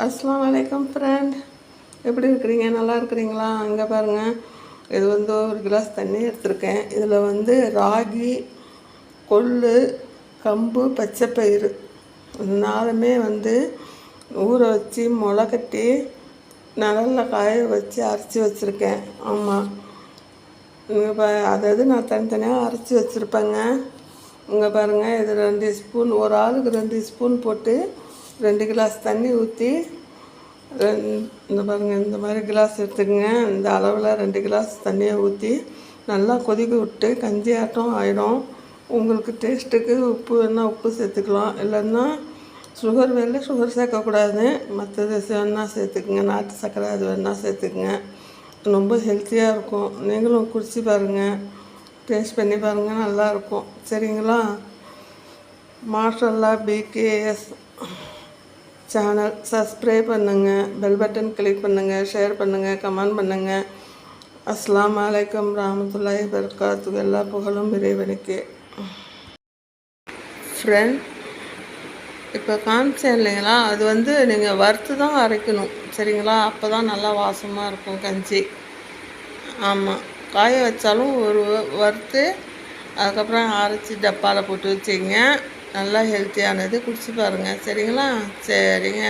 அஸ்ஸலாமு அலைக்கும் ஃப்ரெண்ட், எப்படி இருக்கிறீங்க? நல்லா இருக்கிறீங்களா? இங்கே பாருங்கள், இது ஒரு கிளாஸ் தண்ணி எடுத்திருக்கேன். இதில் ராகி, கொள்ளு, கம்பு, பச்சைப்பயிறு இது நாலுமே ஊற வச்சு முளை கட்டி நிழல்ல காய வச்சு அரைச்சி வச்சுருக்கேன். ஆமாம், இங்கே அதாவது நான் தனித்தனியாக அரைச்சி வச்சுருப்பேங்க. இங்கே பாருங்கள், இது 2 ஸ்பூன், ஒரு ஆளுக்கு 2 ஸ்பூன் போட்டு 2 கிளாஸ் தண்ணி ஊற்றி இந்த பாருங்கள், இந்த மாதிரி கிளாஸ் எடுத்துக்கங்க. இந்த அளவில் 2 கிளாஸ் தண்ணியை ஊற்றி நல்லா கொதிக்க விட்டு கஞ்சி ஆட்டம் ஆகிடும். உங்களுக்கு டேஸ்ட்டுக்கு உப்பு வேணால் உப்பு சேர்த்துக்கலாம், இல்லைன்னா சுகர் வேணால் சுகர் சேர்க்கக்கூடாது, மற்றது வேணால் சேர்த்துக்குங்க. நாட்டு சர்க்கரை அது வேணால் சேர்த்துக்குங்க. ரொம்ப ஹெல்த்தியாக இருக்கும். நீங்களும் குடிச்சு பாருங்கள், டேஸ்ட் பண்ணி பாருங்கள், நல்லாயிருக்கும். சரிங்களா? மாஷல்லா பிகேஎஸ் சேனல் சப்ஸ்கிரைப் பண்ணுங்கள், பெல் பட்டன் கிளிக் பண்ணுங்கள், ஷேர் பண்ணுங்கள், கமெண்ட் பண்ணுங்கள். அஸ்ஸலாமு அலைக்கும் ரஹ்மத்துல்லாஹி வபரகாத்துஹு. எல்லா புகழும் இறைவனுக்கே. ஃப்ரெண்ட், இப்போ காமிச்சேன் இல்லைங்களா, அது நீங்கள் வறுத்து தான் அரைக்கணும். சரிங்களா? அப்போ தான் நல்லா வாசமாக இருக்கும் கஞ்சி. ஆமாம், காய வச்சாலும் ஒரு வறுத்து அதுக்கப்புறம் அரைச்சி டப்பாவில் போட்டு வச்சிங்க. நல்லா ஹெல்த்தியானது, குடிச்சு பாருங்கள். சரிங்களா? சரிங்க.